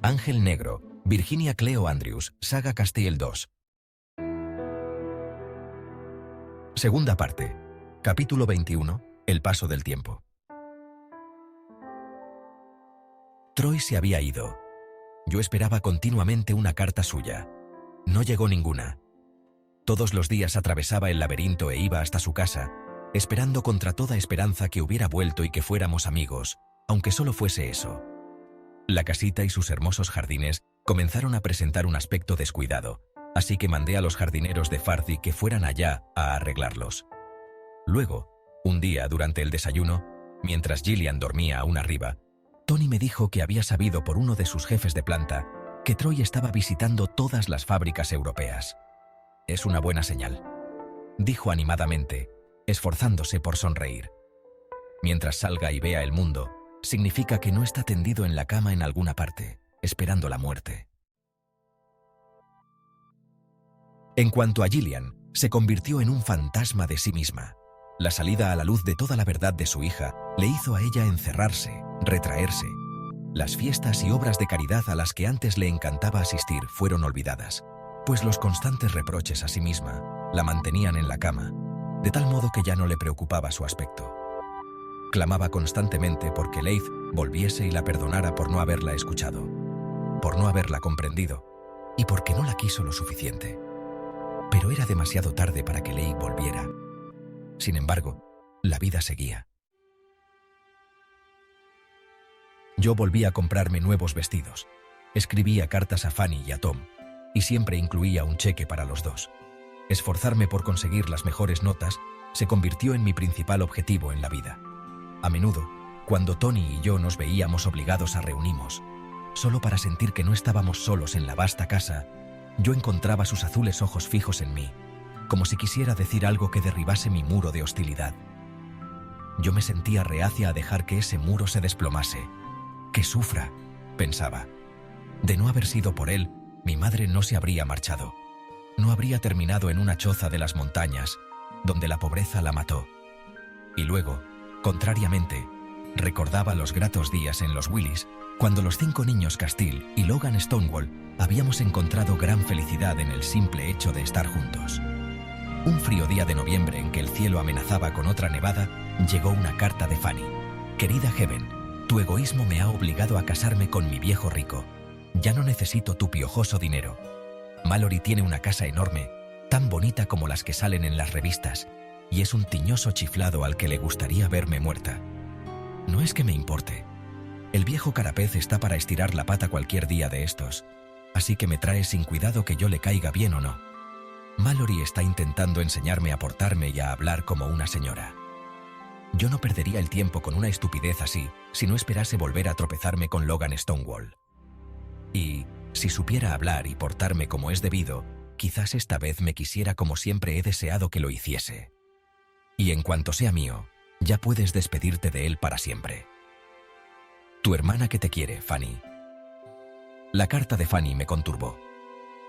Ángel Negro, Virginia Cleo Andrews, Saga Castiel 2. Segunda parte. Capítulo 21. El paso del tiempo. Troy se había ido. Yo esperaba continuamente una carta suya. No llegó ninguna. Todos los días atravesaba el laberinto e iba hasta su casa, esperando contra toda esperanza que hubiera vuelto y que fuéramos amigos, aunque solo fuese eso. La casita y sus hermosos jardines comenzaron a presentar un aspecto descuidado, así que mandé a los jardineros de Farthing que fueran allá a arreglarlos. Luego, un día durante el desayuno, mientras Gillian dormía aún arriba, Tony me dijo que había sabido por uno de sus jefes de planta que Troy estaba visitando todas las fábricas europeas. Es una buena señal, dijo animadamente, esforzándose por sonreír. Mientras salga y vea el mundo, significa que no está tendido en la cama en alguna parte, esperando la muerte. En cuanto a Gillian, se convirtió en un fantasma de sí misma. La salida a la luz de toda la verdad de su hija le hizo a ella encerrarse, retraerse. Las fiestas y obras de caridad a las que antes le encantaba asistir fueron olvidadas, pues los constantes reproches a sí misma la mantenían en la cama, de tal modo que ya no le preocupaba su aspecto. Clamaba constantemente porque Leigh volviese y la perdonara por no haberla escuchado, por no haberla comprendido y porque no la quiso lo suficiente. Pero era demasiado tarde para que Leigh volviera. Sin embargo, la vida seguía. Yo volví a comprarme nuevos vestidos. Escribía cartas a Fanny y a Tom, y siempre incluía un cheque para los dos. Esforzarme por conseguir las mejores notas se convirtió en mi principal objetivo en la vida. A menudo, cuando Tony y yo nos veíamos obligados a reunirnos, solo para sentir que no estábamos solos en la vasta casa, yo encontraba sus azules ojos fijos en mí, como si quisiera decir algo que derribase mi muro de hostilidad. Yo me sentía reacia a dejar que ese muro se desplomase. Que sufra, pensaba. De no haber sido por él, mi madre no se habría marchado. No habría terminado en una choza de las montañas, donde la pobreza la mató. Y luego, contrariamente, recordaba los gratos días en los Willys, cuando los 5 niños Castile y Logan Stonewall habíamos encontrado gran felicidad en el simple hecho de estar juntos. Un frío día de noviembre en que el cielo amenazaba con otra nevada, llegó una carta de Fanny. Querida Heaven, tu egoísmo me ha obligado a casarme con mi viejo rico. Ya no necesito tu piojoso dinero. Mallory tiene una casa enorme, tan bonita como las que salen en las revistas, y es un tiñoso chiflado al que le gustaría verme muerta. No es que me importe. El viejo carapez está para estirar la pata cualquier día de estos, así que me trae sin cuidado que yo le caiga bien o no. Mallory está intentando enseñarme a portarme y a hablar como una señora. Yo no perdería el tiempo con una estupidez así si no esperase volver a tropezarme con Logan Stonewall. Y, si supiera hablar y portarme como es debido, quizás esta vez me quisiera como siempre he deseado que lo hiciese. Y en cuanto sea mío, ya puedes despedirte de él para siempre. Tu hermana que te quiere, Fanny. La carta de Fanny me conturbó.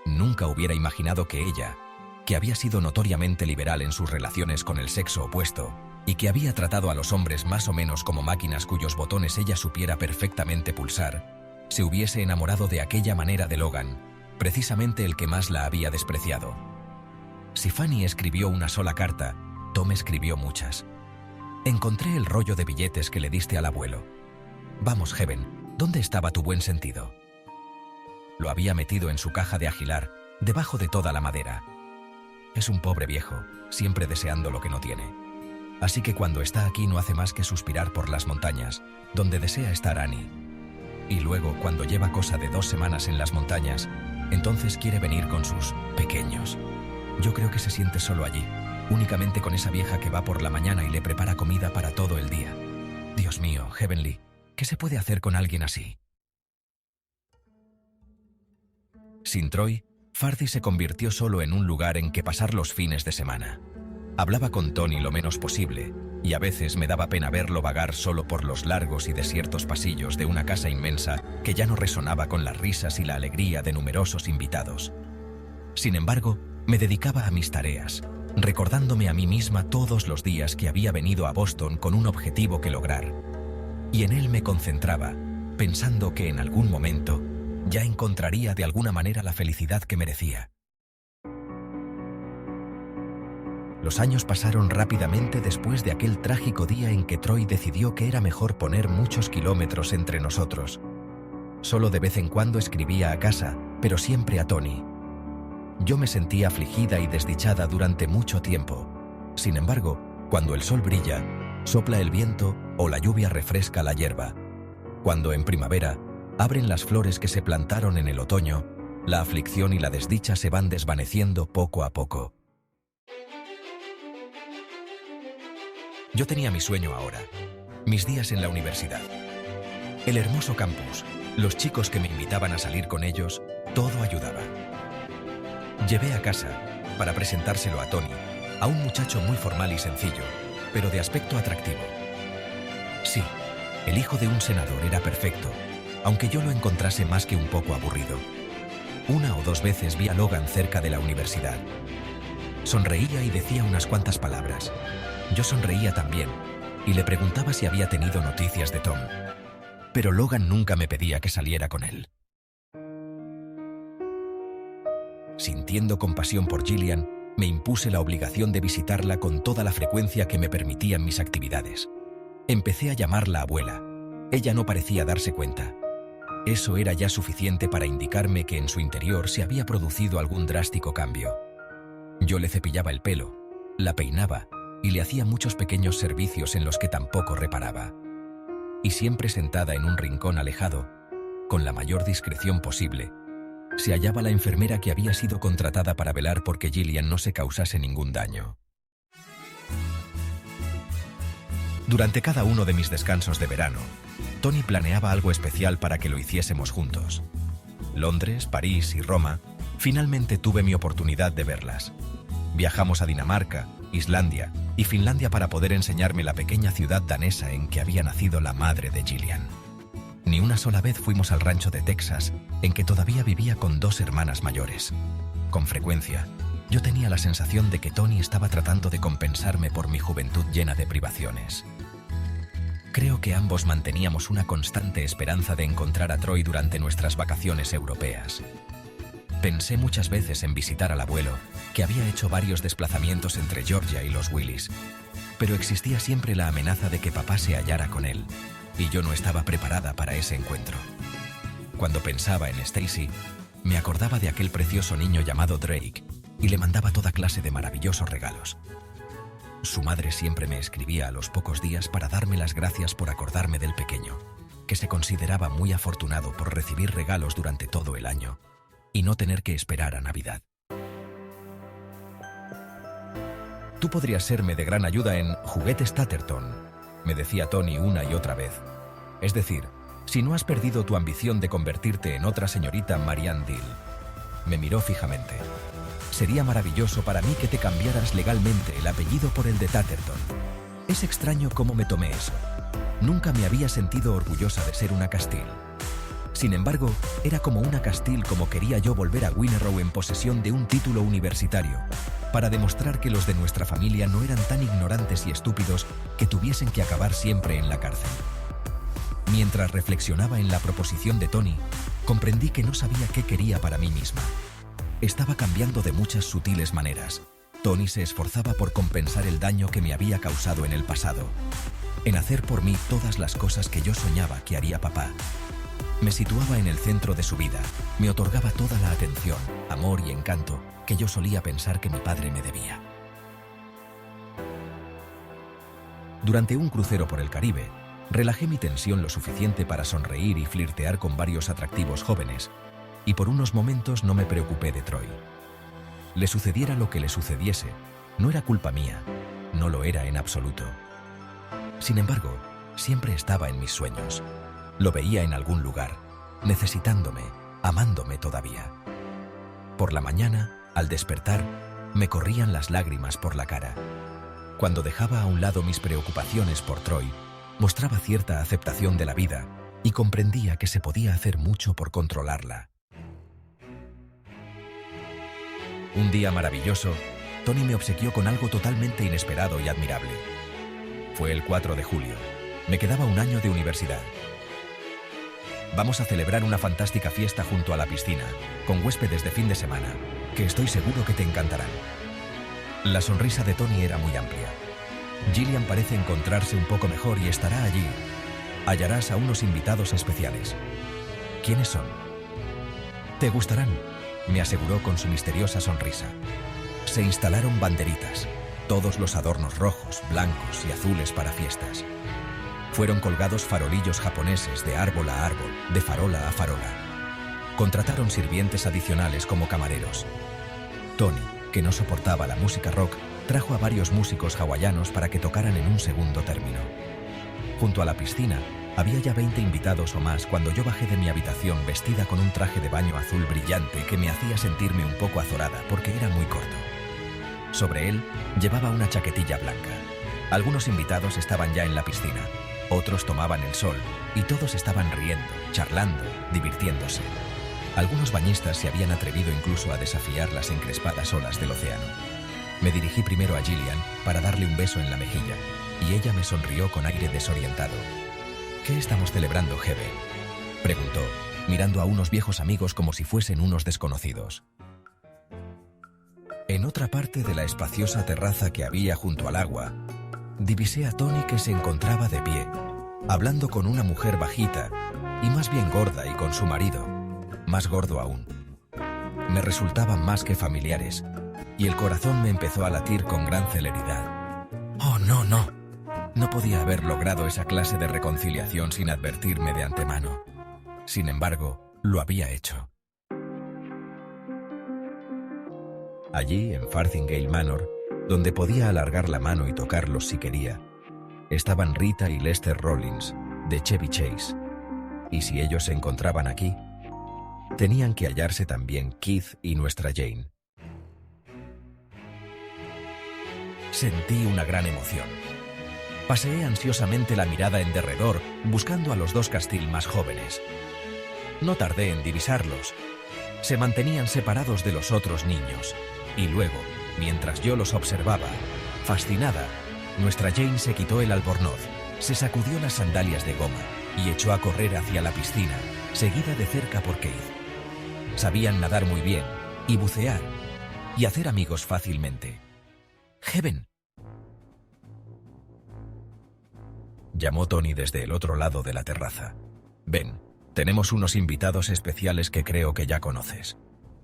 Nunca hubiera imaginado que ella, que había sido notoriamente liberal en sus relaciones con el sexo opuesto, y que había tratado a los hombres más o menos como máquinas cuyos botones ella supiera perfectamente pulsar, se hubiese enamorado de aquella manera de Logan, precisamente el que más la había despreciado. Si Fanny escribió una sola carta, Tom escribió muchas. Encontré el rollo de billetes que le diste al abuelo. Vamos, Heaven, ¿dónde estaba tu buen sentido? Lo había metido en su caja de agilar, debajo de toda la madera. Es un pobre viejo, siempre deseando lo que no tiene. Así que cuando está aquí no hace más que suspirar por las montañas, donde desea estar Annie. Y luego, cuando lleva cosa de 2 semanas en las montañas, entonces quiere venir con sus pequeños. Yo creo que se siente solo allí, únicamente con esa vieja que va por la mañana y le prepara comida para todo el día. Dios mío, Heavenly, ¿qué se puede hacer con alguien así? Sin Troy, Farthing se convirtió solo en un lugar en que pasar los fines de semana. Hablaba con Tony lo menos posible, y a veces me daba pena verlo vagar solo por los largos y desiertos pasillos de una casa inmensa que ya no resonaba con las risas y la alegría de numerosos invitados. Sin embargo, me dedicaba a mis tareas, recordándome a mí misma todos los días que había venido a Boston con un objetivo que lograr. Y en él me concentraba, pensando que en algún momento ya encontraría de alguna manera la felicidad que merecía. Los años pasaron rápidamente después de aquel trágico día en que Troy decidió que era mejor poner muchos kilómetros entre nosotros. Solo de vez en cuando escribía a casa, pero siempre a Tony. Yo me sentía afligida y desdichada durante mucho tiempo. Sin embargo, cuando el sol brilla, sopla el viento o la lluvia refresca la hierba. Cuando en primavera abren las flores que se plantaron en el otoño, la aflicción y la desdicha se van desvaneciendo poco a poco. Yo tenía mi sueño ahora, mis días en la universidad. El hermoso campus, los chicos que me invitaban a salir con ellos, todo ayudaba. Llevé a casa, para presentárselo a Tony, a un muchacho muy formal y sencillo, pero de aspecto atractivo. Sí, el hijo de un senador era perfecto, aunque yo lo encontrase más que un poco aburrido. 1 o 2 veces vi a Logan cerca de la universidad. Sonreía y decía unas cuantas palabras. Yo sonreía también, y le preguntaba si había tenido noticias de Tom. Pero Logan nunca me pedía que saliera con él. Sintiendo compasión por Gillian, me impuse la obligación de visitarla con toda la frecuencia que me permitían mis actividades. Empecé a llamarla abuela. Ella no parecía darse cuenta. Eso era ya suficiente para indicarme que en su interior se había producido algún drástico cambio. Yo le cepillaba el pelo, la peinaba y le hacía muchos pequeños servicios en los que tampoco reparaba. Y siempre sentada en un rincón alejado, con la mayor discreción posible, se hallaba la enfermera que había sido contratada para velar porque Gillian no se causase ningún daño. Durante cada uno de mis descansos de verano, Tony planeaba algo especial para que lo hiciésemos juntos. Londres, París y Roma, finalmente tuve mi oportunidad de verlas. Viajamos a Dinamarca, Islandia y Finlandia para poder enseñarme la pequeña ciudad danesa en que había nacido la madre de Gillian. Ni una sola vez fuimos al rancho de Texas, en que todavía vivía con 2 hermanas mayores. Con frecuencia, yo tenía la sensación de que Tony estaba tratando de compensarme por mi juventud llena de privaciones. Creo que ambos manteníamos una constante esperanza de encontrar a Troy durante nuestras vacaciones europeas. Pensé muchas veces en visitar al abuelo, que había hecho varios desplazamientos entre Georgia y los Willys, pero existía siempre la amenaza de que papá se hallara con él, y yo no estaba preparada para ese encuentro. Cuando pensaba en Stacy, me acordaba de aquel precioso niño llamado Drake, y le mandaba toda clase de maravillosos regalos. Su madre siempre me escribía a los pocos días para darme las gracias por acordarme del pequeño, que se consideraba muy afortunado por recibir regalos durante todo el año y no tener que esperar a Navidad. Tú podrías serme de gran ayuda en Juguetes Tatterton, me decía Tony una y otra vez. Es decir, si no has perdido tu ambición de convertirte en otra señorita Marianne Dill. Me miró fijamente. Sería maravilloso para mí que te cambiaras legalmente el apellido por el de Tatterton. Es extraño cómo me tomé eso. Nunca me había sentido orgullosa de ser una Castile. Sin embargo, era como una Castile como quería yo volver a Winnerow en posesión de un título universitario, para demostrar que los de nuestra familia no eran tan ignorantes y estúpidos que tuviesen que acabar siempre en la cárcel. Mientras reflexionaba en la proposición de Tony, comprendí que no sabía qué quería para mí misma. Estaba cambiando de muchas sutiles maneras. Tony se esforzaba por compensar el daño que me había causado en el pasado, en hacer por mí todas las cosas que yo soñaba que haría papá. Me situaba en el centro de su vida, me otorgaba toda la atención, amor y encanto que yo solía pensar que mi padre me debía. Durante un crucero por el Caribe, relajé mi tensión lo suficiente para sonreír y flirtear con varios atractivos jóvenes, y por unos momentos no me preocupé de Troy. Le sucediera lo que le sucediese, no era culpa mía, no lo era en absoluto. Sin embargo, siempre estaba en mis sueños. Lo veía en algún lugar, necesitándome, amándome todavía. Por la mañana, al despertar, me corrían las lágrimas por la cara. Cuando dejaba a un lado mis preocupaciones por Troy, mostraba cierta aceptación de la vida y comprendía que se podía hacer mucho por controlarla. Un día maravilloso, Tony me obsequió con algo totalmente inesperado y admirable. Fue el 4 de julio. Me quedaba un año de universidad. Vamos a celebrar una fantástica fiesta junto a la piscina, con huéspedes de fin de semana, que estoy seguro que te encantarán. La sonrisa de Tony era muy amplia. Gillian parece encontrarse un poco mejor y estará allí. Hallarás a unos invitados especiales. ¿Quiénes son? Te gustarán, me aseguró con su misteriosa sonrisa. Se instalaron banderitas, todos los adornos rojos, blancos y azules para fiestas. Fueron colgados farolillos japoneses de árbol a árbol, de farola a farola. Contrataron sirvientes adicionales como camareros. Tony, que no soportaba la música rock, trajo a varios músicos hawaianos para que tocaran en un segundo término. Junto a la piscina, había ya 20 invitados o más cuando yo bajé de mi habitación vestida con un traje de baño azul brillante que me hacía sentirme un poco azorada porque era muy corto. Sobre él, llevaba una chaquetilla blanca. Algunos invitados estaban ya en la piscina, otros tomaban el sol y todos estaban riendo, charlando, divirtiéndose. Algunos bañistas se habían atrevido incluso a desafiar las encrespadas olas del océano. Me dirigí primero a Gillian para darle un beso en la mejilla, y ella me sonrió con aire desorientado. ¿Qué estamos celebrando, Hebe?, preguntó, mirando a unos viejos amigos como si fuesen unos desconocidos. En otra parte de la espaciosa terraza que había junto al agua, divisé a Tony que se encontraba de pie, hablando con una mujer bajita y más bien gorda y con su marido, más gordo aún. Me resultaban más que familiares, y el corazón me empezó a latir con gran celeridad. ¡Oh, no, no! No podía haber logrado esa clase de reconciliación sin advertirme de antemano. Sin embargo, lo había hecho. Allí, en Farthingale Manor, donde podía alargar la mano y tocarlos si quería, estaban Rita y Lester Rawlings, de Chevy Chase. Y si ellos se encontraban aquí, tenían que hallarse también Keith y nuestra Jane. Sentí una gran emoción. Paseé ansiosamente la mirada en derredor, buscando a los dos Castile más jóvenes. No tardé en divisarlos. Se mantenían separados de los otros niños, y luego, mientras yo los observaba, fascinada, nuestra Jane se quitó el albornoz, se sacudió las sandalias de goma y echó a correr hacia la piscina, seguida de cerca por Keith. Sabían nadar muy bien, y bucear, y hacer amigos fácilmente. «Heaven», llamó Tony desde el otro lado de la terraza. «Ven, tenemos unos invitados especiales que creo que ya conoces».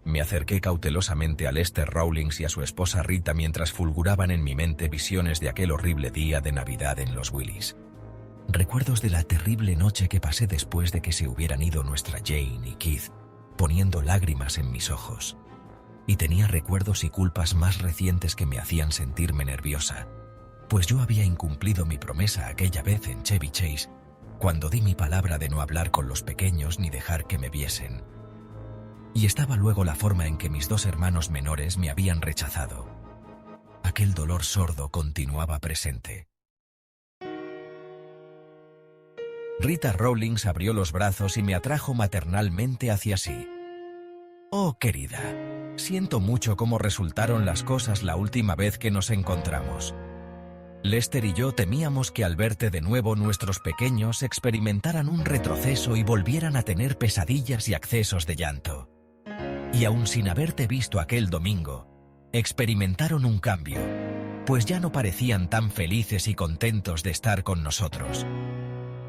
Me acerqué cautelosamente a Lester Rawlings y a su esposa Rita mientras fulguraban en mi mente visiones de aquel horrible día de Navidad en los Willys. Recuerdos de la terrible noche que pasé después de que se hubieran ido nuestra Jane y Keith, poniendo lágrimas en mis ojos. Y tenía recuerdos y culpas más recientes que me hacían sentirme nerviosa, pues yo había incumplido mi promesa aquella vez en Chevy Chase, cuando di mi palabra de no hablar con los pequeños ni dejar que me viesen. Y estaba luego la forma en que mis dos hermanos menores me habían rechazado. Aquel dolor sordo continuaba presente. Rita Rawlings abrió los brazos y me atrajo maternalmente hacia sí. «Oh, querida, siento mucho cómo resultaron las cosas la última vez que nos encontramos. Lester y yo temíamos que al verte de nuevo nuestros pequeños experimentaran un retroceso y volvieran a tener pesadillas y accesos de llanto. Y aun sin haberte visto aquel domingo, experimentaron un cambio, pues ya no parecían tan felices y contentos de estar con nosotros.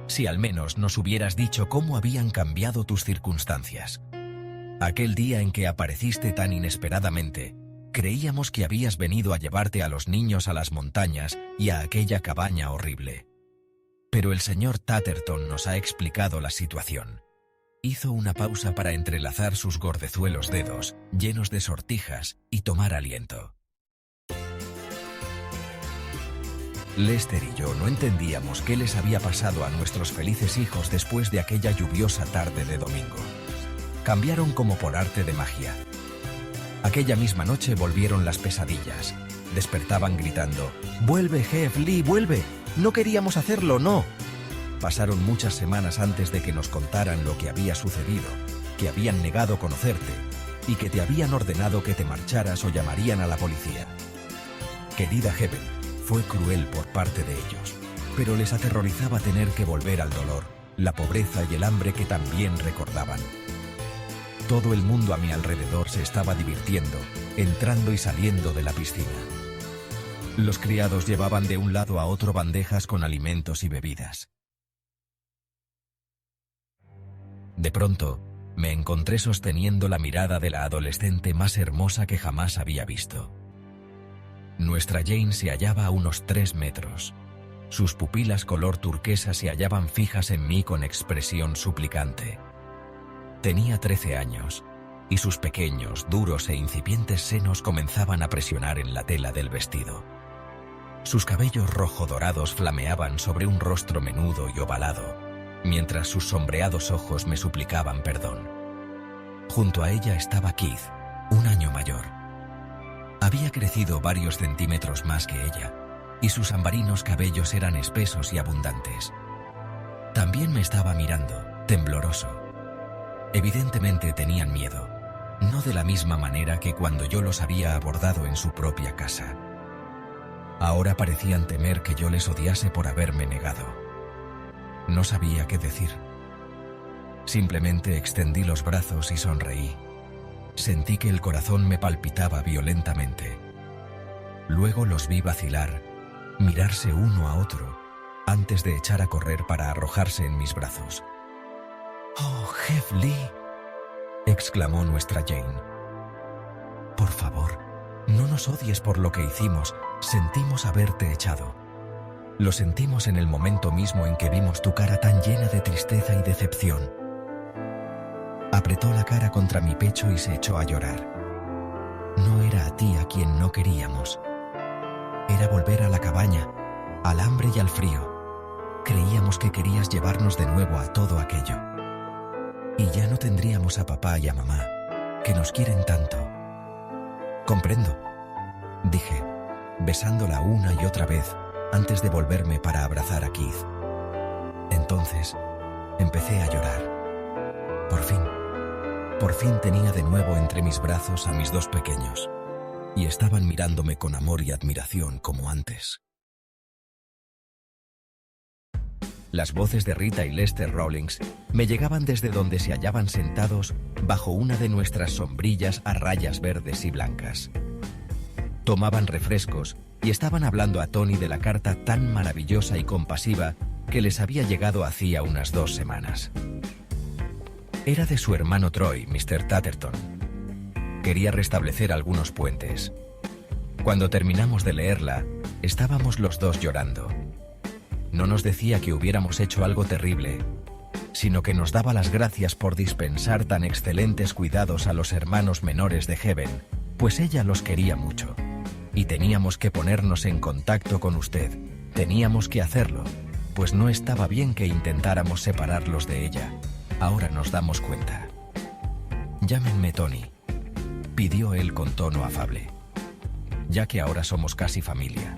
Si al menos nos hubieras dicho cómo habían cambiado tus circunstancias. Aquel día en que apareciste tan inesperadamente, creíamos que habías venido a llevarte a los niños a las montañas y a aquella cabaña horrible. Pero el señor Tatterton nos ha explicado la situación». Hizo una pausa para entrelazar sus gordezuelos dedos, llenos de sortijas, y tomar aliento. Lester y yo no entendíamos qué les había pasado a nuestros felices hijos después de aquella lluviosa tarde de domingo. Cambiaron como por arte de magia. Aquella misma noche volvieron las pesadillas. Despertaban gritando: «¡Vuelve, Jeff Lee, vuelve! ¡No queríamos hacerlo, no!». Pasaron muchas semanas antes de que nos contaran lo que había sucedido, que habían negado conocerte y que te habían ordenado que te marcharas o llamarían a la policía. Querida Heaven, fue cruel por parte de ellos, pero les aterrorizaba tener que volver al dolor, la pobreza y el hambre que también recordaban. Todo el mundo a mi alrededor se estaba divirtiendo, entrando y saliendo de la piscina. Los criados llevaban de un lado a otro bandejas con alimentos y bebidas. De pronto, me encontré sosteniendo la mirada de la adolescente más hermosa que jamás había visto. Nuestra Jane se hallaba a unos 3 metros. Sus pupilas color turquesa se hallaban fijas en mí con expresión suplicante. Tenía 13 años, y sus pequeños, duros e incipientes senos comenzaban a presionar en la tela del vestido. Sus cabellos rojo-dorados flameaban sobre un rostro menudo y ovalado, mientras sus sombreados ojos me suplicaban perdón. Junto a ella estaba Keith, 1 año mayor. Había crecido varios centímetros más que ella, y sus ambarinos cabellos eran espesos y abundantes. También me estaba mirando, tembloroso. Evidentemente tenían miedo, no de la misma manera que cuando yo los había abordado en su propia casa. Ahora parecían temer que yo les odiase por haberme negado. No sabía qué decir. Simplemente extendí los brazos y sonreí. Sentí que el corazón me palpitaba violentamente. Luego los vi vacilar, mirarse uno a otro, antes de echar a correr para arrojarse en mis brazos. «¡Oh, Jeff Lee!», exclamó nuestra Jane. «Por favor, no nos odies por lo que hicimos, sentimos haberte echado. Lo sentimos en el momento mismo en que vimos tu cara tan llena de tristeza y decepción». Apretó la cara contra mi pecho y se echó a llorar. No era a ti a quien no queríamos. Era volver a la cabaña, al hambre y al frío. Creíamos que querías llevarnos de nuevo a todo aquello. Y ya no tendríamos a papá y a mamá, que nos quieren tanto. «Comprendo», dije, besándola una y otra vez antes de volverme para abrazar a Keith. Entonces, empecé a llorar. Por fin tenía de nuevo entre mis brazos a mis 2 pequeños, y estaban mirándome con amor y admiración como antes. Las voces de Rita y Lester Rawlings me llegaban desde donde se hallaban sentados bajo una de nuestras sombrillas a rayas verdes y blancas. Tomaban refrescos y estaban hablando a Tony de la carta tan maravillosa y compasiva que les había llegado hacía unas 2 semanas. Era de su hermano Troy, Mr. Tatterton. Quería restablecer algunos puentes. Cuando terminamos de leerla, estábamos los 2 llorando. No nos decía que hubiéramos hecho algo terrible, sino que nos daba las gracias por dispensar tan excelentes cuidados a los hermanos menores de Heaven, pues ella los quería mucho. Y teníamos que ponernos en contacto con usted. Teníamos que hacerlo, pues no estaba bien que intentáramos separarlos de ella. Ahora nos damos cuenta. «Llámenme Tony», pidió él con tono afable, «ya que ahora somos casi familia».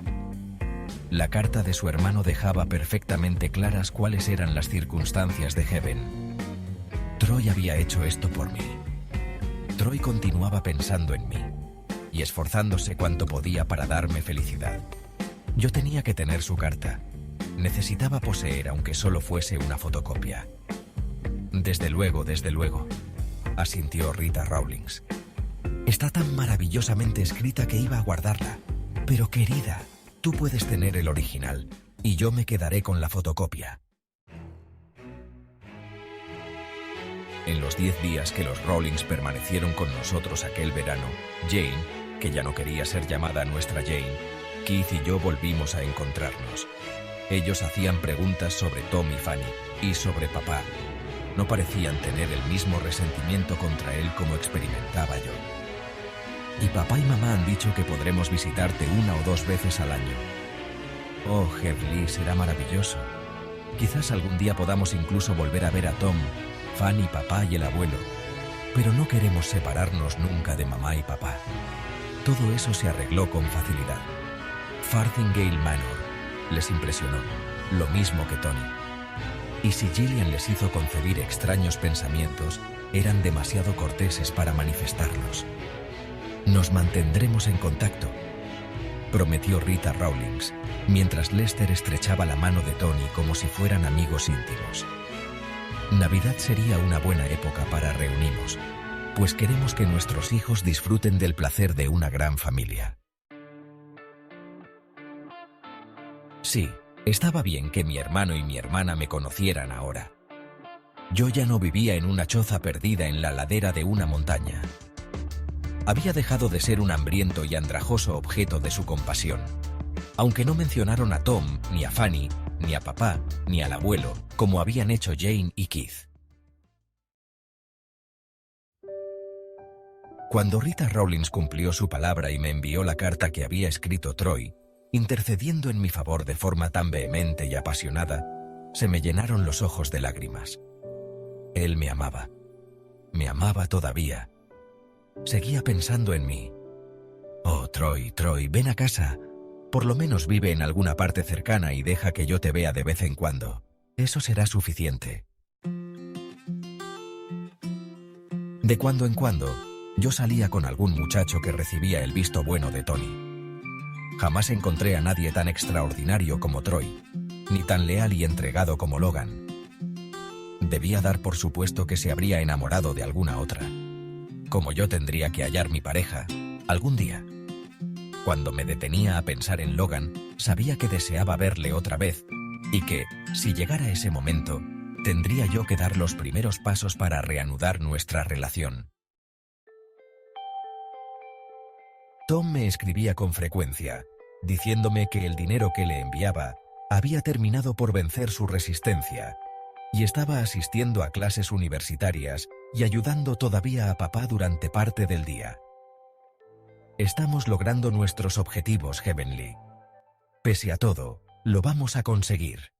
La carta de su hermano dejaba perfectamente claras cuáles eran las circunstancias de Heaven. Troy había hecho esto por mí. Troy continuaba pensando en mí y esforzándose cuanto podía para darme felicidad. Yo tenía que tener su carta. Necesitaba poseer aunque solo fuese una fotocopia. Desde luego, asintió Rita Rawlings. Está tan maravillosamente escrita que iba a guardarla. Pero querida, tú puedes tener el original y yo me quedaré con la fotocopia. En los 10 días que los Rawlings permanecieron con nosotros aquel verano, Jane, que ya no quería ser llamada nuestra Jane, Keith y yo volvimos a encontrarnos. Ellos hacían preguntas sobre Tom y Fanny y sobre papá. No parecían tener el mismo resentimiento contra él como experimentaba yo. Y papá y mamá han dicho que podremos visitarte 1 o 2 veces al año. Oh, Heavenly, será maravilloso. Quizás algún día podamos incluso volver a ver a Tom, Fanny, papá y el abuelo. Pero no queremos separarnos nunca de mamá y papá. Todo eso se arregló con facilidad. Farthingale Manor les impresionó, lo mismo que Tony. Y si Gillian les hizo concebir extraños pensamientos, eran demasiado corteses para manifestarlos. Nos mantendremos en contacto, prometió Rita Rawlings, mientras Lester estrechaba la mano de Tony como si fueran amigos íntimos. Navidad sería una buena época para reunirnos, pues queremos que nuestros hijos disfruten del placer de una gran familia. Sí, estaba bien que mi hermano y mi hermana me conocieran ahora. Yo ya no vivía en una choza perdida en la ladera de una montaña. Había dejado de ser un hambriento y andrajoso objeto de su compasión. Aunque no mencionaron a Tom, ni a Fanny, ni a papá, ni al abuelo, como habían hecho Jane y Keith. Cuando Rita Rawlings cumplió su palabra y me envió la carta que había escrito Troy, intercediendo en mi favor de forma tan vehemente y apasionada, se me llenaron los ojos de lágrimas. Él me amaba. Me amaba todavía. Seguía pensando en mí. Oh, Troy, ven a casa. Por lo menos vive en alguna parte cercana y deja que yo te vea de vez en cuando. Eso será suficiente. De cuando en cuando, yo salía con algún muchacho que recibía el visto bueno de Tony. Jamás encontré a nadie tan extraordinario como Troy, ni tan leal y entregado como Logan. Debía dar por supuesto que se habría enamorado de alguna otra. Como yo tendría que hallar mi pareja, algún día. Cuando me detenía a pensar en Logan, sabía que deseaba verle otra vez, y que, si llegara ese momento, tendría yo que dar los primeros pasos para reanudar nuestra relación. Tom me escribía con frecuencia, diciéndome que el dinero que le enviaba había terminado por vencer su resistencia, y estaba asistiendo a clases universitarias y ayudando todavía a papá durante parte del día. Estamos logrando nuestros objetivos, Heavenly. Pese a todo, lo vamos a conseguir.